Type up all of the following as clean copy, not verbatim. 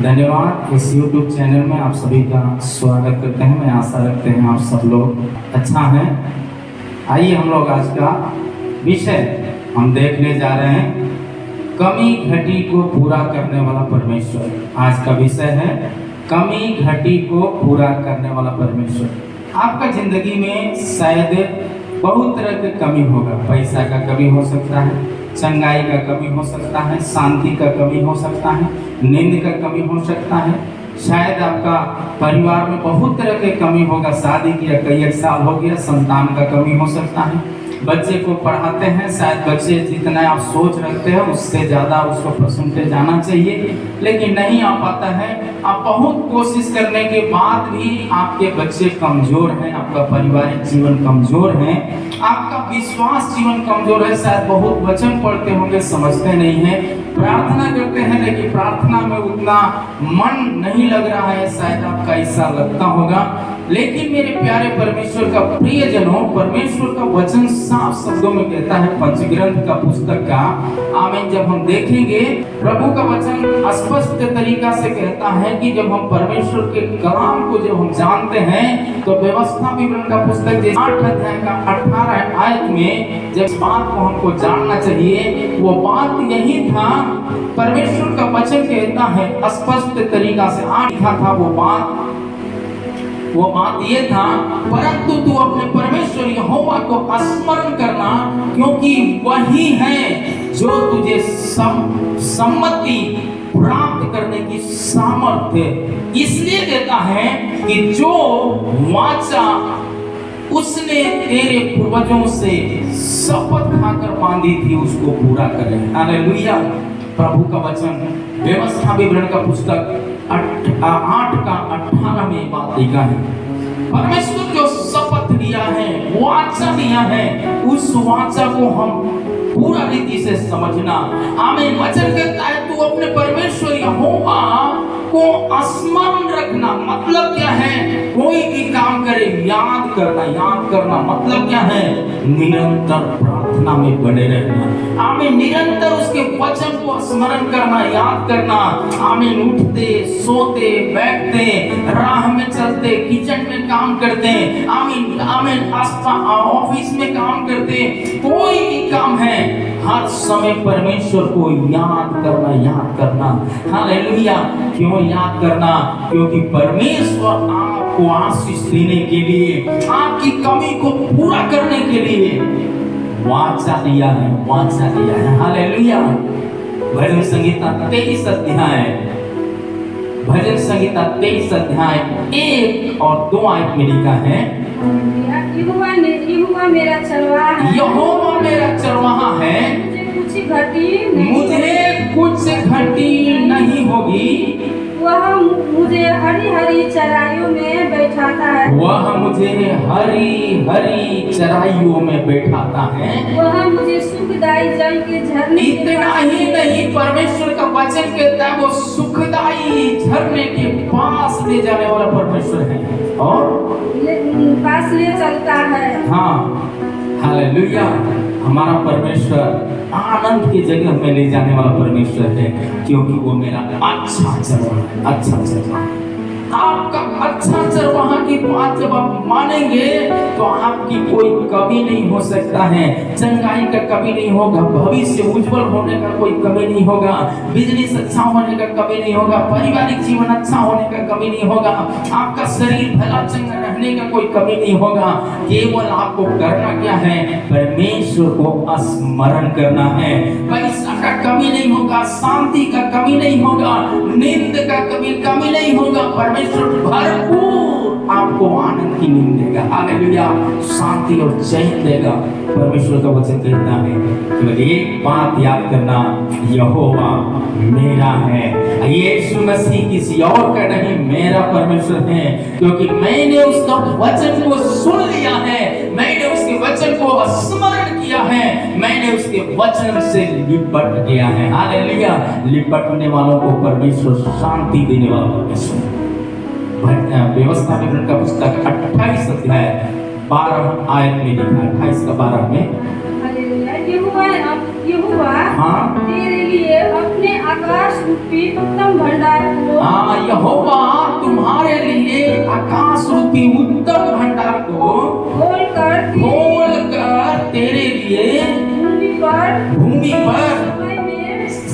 धन्यवाद। इस YouTube channel में आप सभी का स्वागत करते हैं। मैं आशा रखते हैं आप सब लोग अच्छा हैं। आइए हम लोग आज का विषय हम देखने जा रहे हैं, कमी घटी को पूरा करने वाला परमेश्वर। आज का विषय है कमी घटी को पूरा करने वाला परमेश्वर। आपका जिंदगी में शायद बहुत तरह की कमी होगा। पैसा का कमी हो सकता है, चंगाई का कमी हो सकता है, शांति का कमी हो सकता है, नींद का कमी हो सकता है। शायद आपका परिवार में बहुत तरह की कमी होगा। शादी किया कई एक साल हो गया, संतान का कमी हो सकता है। बच्चे को पढ़ाते हैं, शायद बच्चे जितना आप सोच रखते हैं उससे ज़्यादा उसको परसेंटेज आना चाहिए, लेकिन नहीं आ पाता है। आप बहुत कोशिश करने के बाद भी आपके बच्चे कमज़ोर हैं, आपका पारिवारिक जीवन कमज़ोर है, आपका विश्वास जीवन कमज़ोर है। शायद बहुत वचन पढ़ते होंगे, समझते नहीं हैं, प्रार्थना करते हैं लेकिन प्रार्थना में उतना मन नहीं लग रहा है। शायद आपका ऐसा लगता होगा। लेकिन मेरे प्यारे परमेश्वर का प्रियजनों, परमेश्वर का वचन साफ शब्दों में कहता है, पंचग्रंथ का पुस्तक का आमीन, जब हम देखेंगे प्रभु का वचन स्पष्ट तरीका से कहता है कि जब हम परमेश्वर के कलाम को जब हम जानते हैं तो व्यवस्था विवरण का पुस्तक 8 अध्याय का 18 आयत में जब बात को हमको जानना चाहिए, वो बात यही था। परमेश्वर का वचन कहता है स्पष्ट तरीका से 8 था वो बात ये था, परंतु तू अपने परमेश्वर यहोवा को स्मरण करना, क्योंकि वही है जो तुझे सम्मति प्राप्त करने की सामर्थ्य इसलिए देता है कि जो वाचा उसने तेरे पूर्वजों से शपथ खाकर बांधी थी उसको पूरा करे। हालेलुया। प्रभु का वचन व्यवस्था विवरण का पुस्तक 8 का 18 में बात लिखा है। परमेश्वर जो शपथ दिया है, वाचा दिया है, उस वाचा को हम पूरा रीति से समझना। आमीन। वचन कहता है तू अपने परमेश्वर यहोवा को स्मरण रखना। मतलब क्या है? कोई भी काम करे याद करना। याद करना मतलब क्या है? निरंतर प्रार्थना में बने रहना। आमीन। निरंतर उसके वचन को स्मरण करना, याद करना। आमीन। उठते, सोते, बैठते, राह में चलते, किचन में काम करते, आमीन आमीन, ऑफिस में काम करते, कोई भी काम है, हर समय परमेश्वर को याद करना, याद करना। हालेलुया। क्यों याद करना? क्योंकि परमेश्वर आपको आशीष देने के लिए, आपकी कमी को पूरा करने के लिए वाचा दिया है, वाचा दिया है। हालेलुया। भजन संहिता 23 अध्याय, भजन संहिता 23 अध्याय 1 और 2 आयत में लिखा है, यहोवा मेरा चरवाहा है, यहोवा मेरा चरवाहा है, मुझे कुछ घटी नहीं होगी। वह मुझे हरी हरी चराइयों में बैठाता है, वह मुझे हरी हरी चराइयों में बैठाता है, वह मुझे सुखदाई जल के झरने। इतना ही नहीं, परमेश्वर का वचन कहता है वो सुखदाई झरने के पास ले जाने वाला परमेश्वर है और पास ले चलता है। हाँ, हालेलुया। हमारा परमेश्वर आनंद की जगह में ले जाने वाला परमेश्वर है, क्योंकि वो मेरा अच्छा चरवाहा है, अच्छा चरवाहा। आपका अच्छा चरवाहा की बात जब आप मानेंगे तो आपकी कोई कमी नहीं हो सकता है। चंगाई का कमी नहीं होगा, भविष्य उज्जवल होने का कोई कमी नहीं होगा, बिजनेस अच्छा होने का कमी नहीं होगा, पारिवारिक जीवन अच्छा होने का कमी नहीं होगा, आपका शरीर भला चंगा रहने का कोई कमी नहीं होगा। केवल आपको करना क्या है? परमेश्वर को स्मरण करना है। पैसा का कमी नहीं होगा, शांति का कमी नहीं होगा, नींद का कमी नहीं होगा। परमेश्वर भरपूर आपको आनंद की नींद देगा। हालेलुया। शांति और चैन देगा। परमेश्वर का वचन कहता है कि एक बात याद करना, यहोवा मेरा है। यीशु मसीह किसी और का नहीं, मेरा परमेश्वर है, क्योंकि मैंने उसका वचन को सुन लिया है, मैंने उसके वचन को स्मरण किया है, मैंने उसके वचन से लिपट गया है। हालेलुया। लिपटने वालों को परमेश्वर शांति देने वाला परमेश्वर। व्यवस्था विवरण का पुस्तक 28 अध्याय 12 आयत में लिखा है, 28 का 12 में, यहोवा हाँ, तेरे लिए अपने आकाश रूपी उत्तम भंडार को हाँ, यहोवा तुम्हारे लिए आकाश रूपी उत्तम भंडार को खोल कर तेरे लिए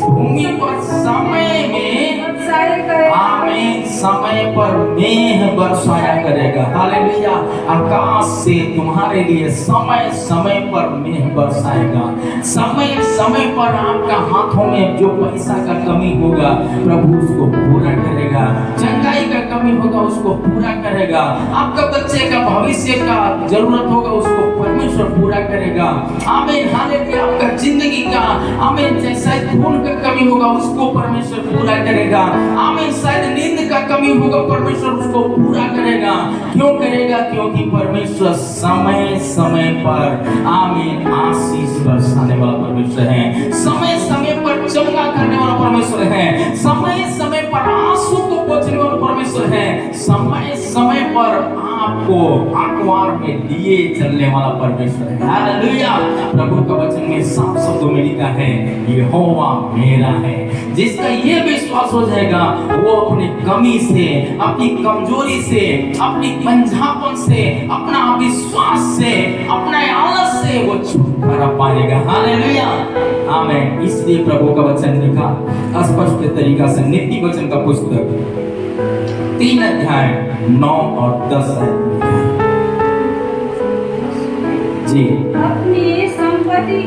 भूमि पर समय में बरसाया करेगा। आमीन, समय पर मेघ बरसाया करेगा। हालेलुया। आकाश से तुम्हारे लिए समय समय पर मेघ बरसाएगा। समय समय पर आपका हाथों में जो पैसा का कमी होगा प्रभु उसको पूरा करेगा। चंगाई का कमी होगा उसको पूरा करेगा। आपका बच्चे का भविष्य का जरूरत होगा उसको परमेश्वर पूरा करेगा। आमीन, हालेलुया। आपका जिंदगी का आमीन जैसा खून का कमी होगा उसको परमेश्वर पूरा करेगा। आमीन, शायद नींद का कमी होगा परमेश्वर उसको पूरा करेगा। क्यों करेगा? क्योंकि परमेश्वर समय समय पर आमीन आशीष बरसाने वाला परमेश्वर है। समय समय पर चंगा करने वाला परमेश्वर है। समय समय पर आंसू को पोंछने वाला परमेश्वर है। समय समय पर आपको अखबार में लिए चलने वाला परमेश्वर है। हालेलुया। प्रभु का वचन में साफ शब्दों में लिखा है यहोवा मेरा है। जिसका ये विश्वास हो जाएगा वो अपनी कमी से, अपनी कमजोरी से, अपनी कंझापन से, अपना अविश्वास से, अपना आलस से वो छुटकारा पाएगा। हालेलुया। आमीन। इसलिए प्रभु का वचन लिखा स्पष्ट तरीका से नीति वचन का पुस्तक 3 अध्याय 9 और 10 है जी। अपनी संपत्ति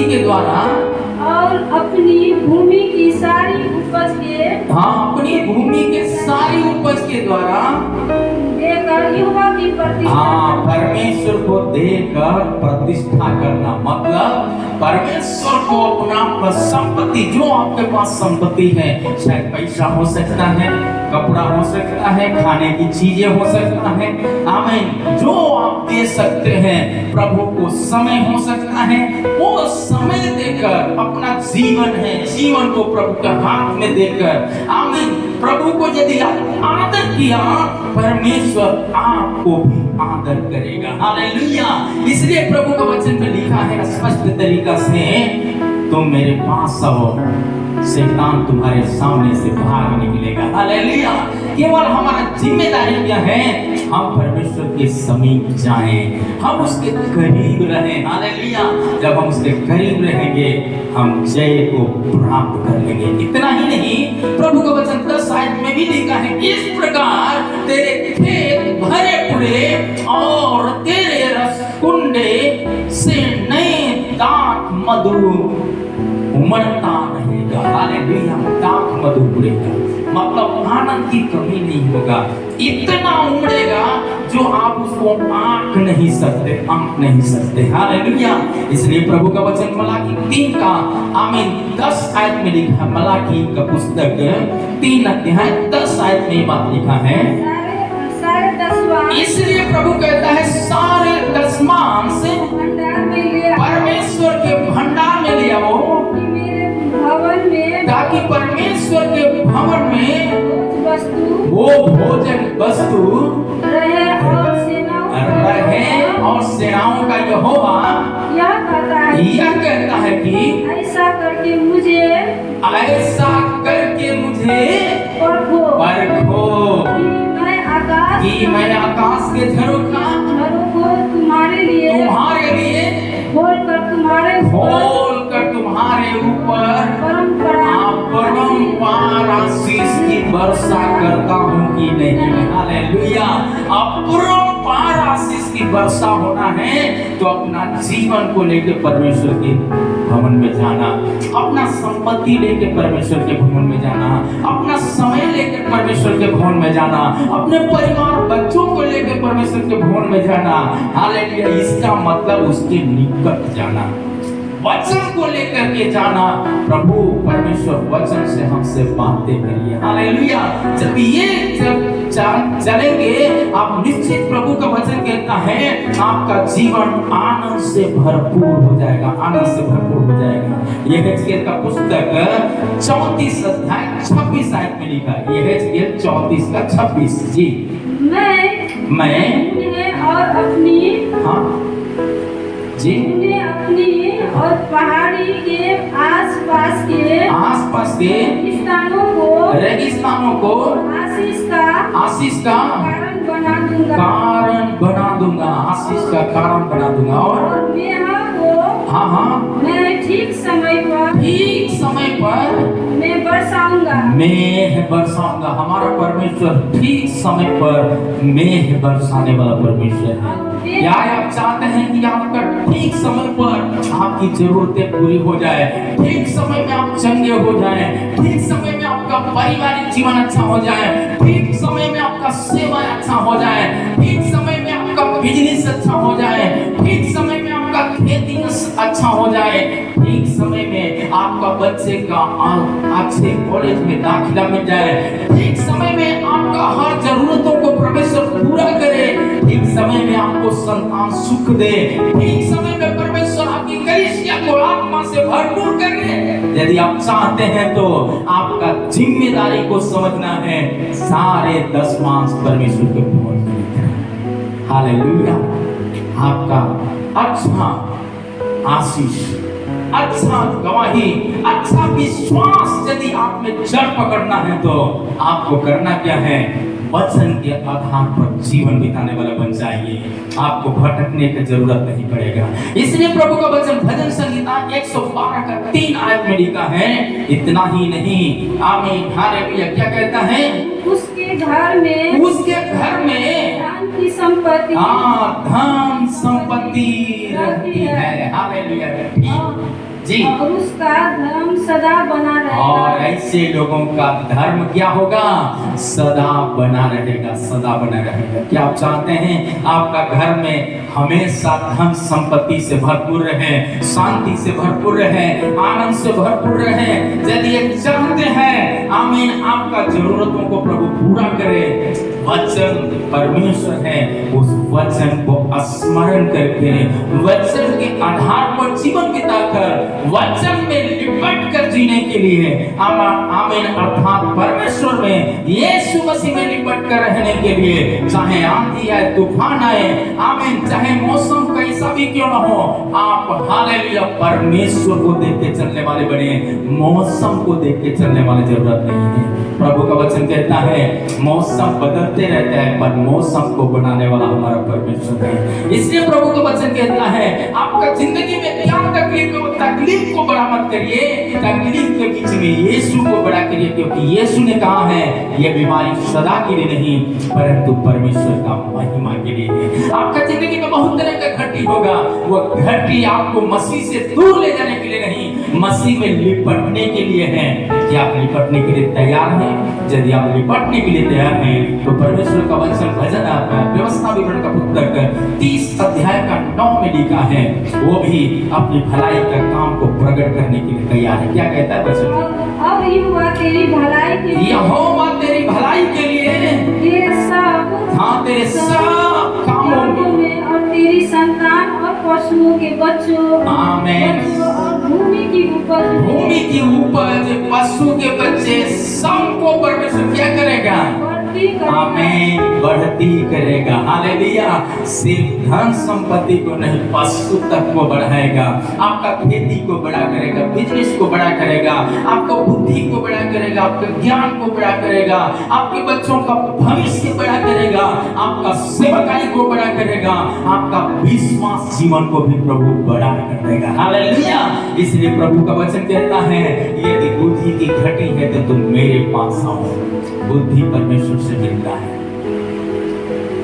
के द्वारा और अपनी भूमि की सारी उपज के अपनी भूमि के सारी उपज के द्वारा देकर यहोवा की प्रतिष्ठा परमेश्वर को देकर प्रतिष्ठा करना। मतलब परमेश्वर को अपना संपत्ति, जो आपके पास संपत्ति है, शायद पैसा हो सकता है, कपड़ा हो सकता है, खाने की चीजें हो सकता है। आमीन। जो आप दे सकते हैं प्रभु को, समय हो सकता है, वो समय देकर अपना जीवन है, जीवन को प्रभु के हाथ में देकर आमीन प्रभु को यदि आप आदर किया परमेश्वर आपको भी आदर करेगा। हालेलुया। इसलिए प्रभु का वचन में लिखा है स्पष्ट तरीका से तुम मेरे पास आओ, शैतान तुम्हारे सामने से भाग निकलेगा। हालेलुया। केवल हमारा जिम्मेदारी क्या है? हम परमेश्वर के समीप जाएं, हम उसके करीब रहें। हालेलुया। जब हम उसके करीब रहेंगे हम जय को प्राप्त कर लेंगे। इतना ही नहीं, प्रभु का वचन 10 आयत में भी लिखा है इस प्रकार तेरे खेत भरे पूरे और तेरे रसकुंडे से नए दाख मधु उमड़ता रहेगा। हालेलुया। दाख मधु उमड़ेगा मतलब आनंद की कमी नहीं होगा। इतना उमड़ेगा जो आप उसको आंक नहीं सकते। हालेलुया। इसलिए प्रभु का वचन मलाकी 3 का आमीन 10 आयत में लिखा है। मलाकी का पुस्तक 3 अध्याय 10 आयत में बात लिखा है। इसलिए प्रभु कहता है सारे दशमांश परमेश्वर के भंडार में ले आओ ताकि परमेश्वर के भवन में वो भोजन वस्तु रहे और सेनाओं का यहोवा यह कहता है कि ऐसा करके मुझे परखो कि मैं आकाश के झरोखा तुम्हारे लिए खोल कर तुम्हारे ऊपर परम्पार आशीष की वर्षा करता हूँ कि नहीं। हालेलुया। अपरंपार आशीष की वर्षा होना है तो अपना जीवन को लेकर परमेश्वर के भवन में जाना, अपना संपत्ति लेकर परमेश्वर के भवन में जाना, अपना समय लेकर परमेश्वर के भवन में जाना, अपने परिवार बच्चों को लेकर परमेश्वर के भवन में जाना। हालेलुया। इसका मतलब उसके निकट जाना, वचन को लेकर के जाना। प्रभु परमेश्वर वचन से हमसे बातें करिए। हालेलुया। जब चलेंगे आप निश्चित, प्रभु का वचन कहता है आपका जीवन आनंद से भरपूर हो जाएगा, आनंद से भरपूर हो जाएगा। यह हेजकेल का पुस्तक 34 अध्याय 26 आयत में लिखा है। यह हेजकेल 34 का 26 जी। मैं और अपनी हाँ जी अपनी और पहाड़ी के आस आसपास के रेगिस्तानों को आशीष का कारण बना दूंगा, आशीष का कारण बना दूंगा। और हाँ मैं ठीक समय पर मैं बरसाऊंगा। हमारा परमेश्वर ठीक समय पर मेघ बरसाने वाला परमेश्वर है। क्या आप चाहते हैं कि आपका ठीक समय पर आपकी जरूरतें पूरी हो जाए, ठीक समय में आप चंगे हो जाएं, ठीक समय में आपका पारिवारिक जीवन अच्छा हो जाए, ठीक समय में आपका सेवा अच्छा हो जाए, ठीक समय में आपका बिजनेस अच्छा हो जाए, ठीक समय में आपका खेती अच्छा हो जाए, ठीक समय में आपका बच्चे का अच्छे कॉलेज में दाखिला मिल जाए, ठीक समय में आपका हर जरूरतों को परमेश्वर पूरा करे, ठीक समय में आपको संतान सुख दे, ठीक समय में परमेश्वर आपकी कलीसिया को आत्मा से भरपूर करे। यदि आप चाहते हैं तो आपका जिम्मेदारी को समझना है, सारे 10 मास परमेश्वर के पूर्ण करें। हालेलुया। आपका अच्छा आशीष, अच्छा गवाही, अच्छा विश्वास यदि आप में जड़ पकड़ना है तो आपको करना क्या है? वचन के आधार पर जीवन बिताने वाला बन जाइए, आपको भटकने की जरूरत नहीं पड़ेगा। इसलिए प्रभु का वचन भजन संहिता 112 का 3 आयत में लिखा है, इतना ही नहीं, आमीन हालेलुया। क्या कहता है? उसके घर में धन की संपत्ति, धन संपत्ति रहती है। हालेलुया जी। और उसका धर्म सदा बना रहेगा। और ऐसे लोगों का धर्म क्या होगा? सदा बना रहेगा, सदा बना रहेगा। क्या आप चाहते हैं आपका घर में हमेशा धन संपत्ति से भरपूर रहे, शांति से भरपूर रहे, आनंद से भरपूर रहे? यदि ये चाहते हैं, आमीन, आपका जरूरतों को प्रभु पूरा करे, वचन परमेश्वर है, उस वचन को स्मरण करके, वचन के आधार पर जीवन बिताकर, वचन में लिपट कर जीने के लिए, आमीन, अर्थात परमेश्वर में, यीशु मसीह में लिपट कर रहने के लिए, चाहे आंधी आए, तूफान आए, आमीन, चाहे मौसम कैसा भी क्यों ना हो, आप हालेलुया परमेश्वर को देख के चलने वाले बने, मौसम को देख के चलने वाली जरूरत नहीं है। प्रभु का वचन कहता है मौसम बदलते रहता है, पर मौसम को बनाने वाला हमारा परमेश्वर है। इसलिए प्रभु का वचन कहता है आपका जिंदगी में क्या तकलीफ हो, तकलीफ को बड़ा मत करिए, तकलीफ के बीच में यीशु को बड़ा करिए, क्योंकि यीशु ने कहा है यह बीमारी सदा के लिए नहीं परंतु परमेश्वर का महिमा के लिए है। आपका जिंदगी में बहुत तरह का घटी होगा, वो घटी आपको मसीह से दूर ले जाने के लिए नहीं, मसीह में लिपटने के लिए है। क्या आप लिपटने के लिए तैयार हैं? यदि आप लिपटने के लिए तैयार हैं तो परमेश्वर का वचन भजन व्यवस्था विवरण का पुस्तक 30 अध्याय का 9 में लिखा है, वो भी अपनी भलाई का काम को प्रकट करने के लिए तैयार है। क्या कहता है वचन? और यहोवा तेरी भलाई के लिए, यहोवा तेरी भलाई के लिए तेरे सब कामों में और तेरी संतान और पशुओं के बच्चों, आमीन, और भूमि की उपज, पशु के बच्चे, सबको परमेश्वर क्या करेगा? आमीन, बढ़ती करेगा। हालेलुया। सिर्फ धन संपत्ति को नहीं, पशु तक को बढ़ाएगा, आपका खेती को बड़ा करेगा, बिजनेस को बड़ा करेगा, आपको बुद्धि को बड़ा करेगा, आपके ज्ञान को बड़ा करेगा, आपके बच्चों का भविष्य बड़ा करेगा, आपका सेवकाई को बड़ा करेगा, आपका विश्वास जीवन को भी प्रभु बड़ा कर देगा। हालेलुया। इसलिए प्रभु का वचन कहता है यदि बुद्धि की घटी है तो तुम मेरे पास आओ। बुद्धि परमेश्वर से मिलता है,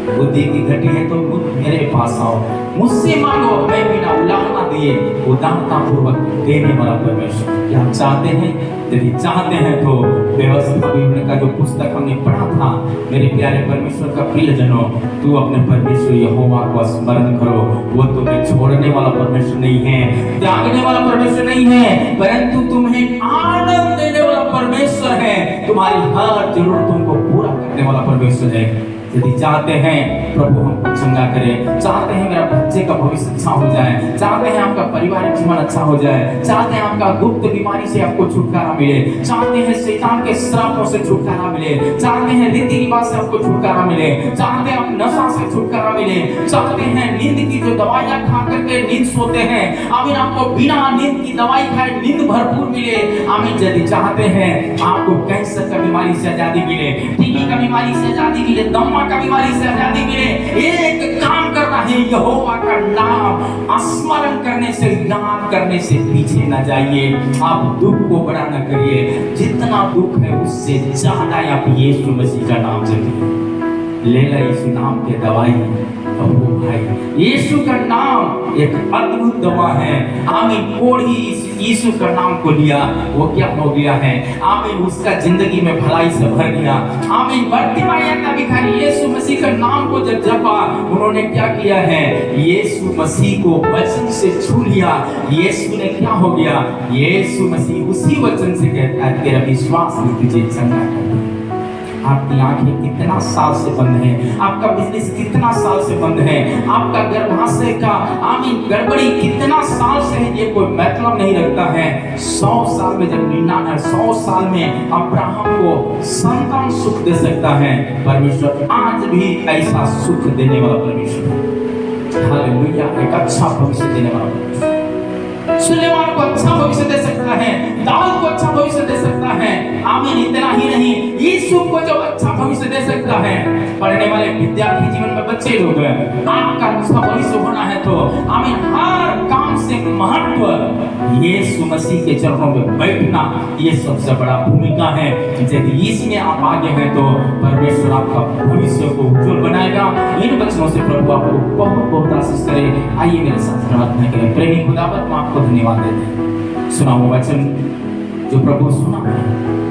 बुद्धि की घटी है तो मेरे पास आओ, मुझसे मांगो, मैं बिना उलाहना दिए उदारता पूर्वक देने वाला परमेश्वर। क्या आप चाहते हैं? यदि चाहते हैं तो व्यवस्था विवरण का जो पुस्तक हमने पढ़ा था, मेरे प्यारे परमेश्वर का प्रियजनों, तू अपने परमेश्वर यहोवा को स्मरण करो। वो तुम्हें छोड़ने वाला परमेश्वर नहीं है, त्यागने वाला परमेश्वर नहीं है, परंतु तुम्हें आनंद देने वाला परमेश्वर है, तुम्हारी हर जरूरतों को पूरा करने वाला परमेश्वर है। यदि चाहते हैं प्रभु हमको चंगा करे, चाहते हैं मेरा बच्चे का भविष्य अच्छा हो जाए, चाहते हैं आपका पारिवारिक जीवन अच्छा हो जाए, चाहते हैं आपका गुप्त बीमारी से आपको छुटकारा मिले, चाहते हैं शैतान के श्रापों से छुटकारा मिले, चाहते हैं रीति रिवाज से आपको छुटकारा मिले, चाहते हैं आप नशा से छुटकारा मिले, चाहते हैं नींद की जो दवाइयां खा करके करके नींद सोते हैं, आमीन, आपको बिना नींद की दवाई खाए नींद भरपूर मिले, आमीन, यदि चाहते हैं आपको कैंसर का बीमारी से आजादी मिले, टीबी का बीमारी से आजादी मिले, दमा का बीमारी से आजादी मिले, एक काम करना है, यहोवा का नाम स्मरण करने से, याद करने से पीछे न जाइए। आप दुख को बड़ा न करिए, जितना दुख है उससे ज्यादा आप यीशु मसीह का नाम जपिए। ले ला यीशु नाम के दवाई। प्रभु भाई, यीशु का नाम एक अद्भुत दवा है। आमीन, कोढ़ी यीशु का नाम को लिया, वो क्या हो गया है, आमीन, उसका जिंदगी में भलाई से भर गया। आमीन, बर्तिमाई का भिखारी यीशु मसीह का नाम को जब जपा, उन्होंने क्या किया है, यीशु मसीह को वचन से छू लिया। यीशु ने क्या हो गया, यीशु मसीह उसी वचन से कहता है, तेरा विश्वास ने तुझे चंगा कर दिया। आपकी आंखें कितना साल से बंद है, आपका बिजनेस कितना साल से बंद है, आपका गर्भाशय का, आमीन, गड़बड़ी कितना साल से है, ये कोई मतलब नहीं रखता है। 100 साल में जब 100 साल में अब्राहम को संतान सुख दे सकता है, परमेश्वर आज भी ऐसा सुख देने वाला परमेश्वर। हालेलुया, एक अच्छा भविष्य देने वाला परमेश्वर। सुलेमान को अच्छा भविष्य दे सकता है, दाऊद को अच्छा भविष्य दे सकता है। आमीन, इतना ही नहीं, यीशु को जो अच्छा भविष्य दे सकता है, पढ़ने वाले विद्यार्थी जीवन में बच्चे लोग, आपका अच्छा भविष्य होना है तो आमीन, हर काम से महत्व यीशु मसीह के चरणों में बैठना, ये सबसे बड़ा भूमिका है। यदि इसमें आप आगे हैं तो परमेश्वर आपका भविष्य को उज्जवल बनाएगा। इन वचनों से प्रभु आपको बहुत बहुत आशीष करे। आइए मेरे साथ प्रार्थना करें। प्रेमी खुदावत, मैं आपको धन्यवाद देते हैं। सुना हुआ वचन जो प्रभु सुना है,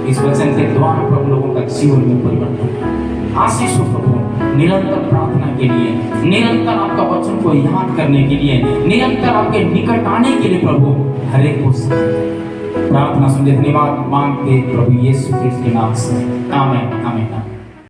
इस वचन के द्वारा प्रभु लोगों का जीवन में परिवर्तन, आशीष हो प्रभु। निरंतर प्रार्थना के लिए, निरंतर आपका वचन को याद करने के लिए, निरंतर आपके निकट आने के लिए प्रभु हर एक को प्रार्थना सुन धन्यवाद मांगते प्रभु यीशु क्रिस्त के नाम से, आमीन, आमीन।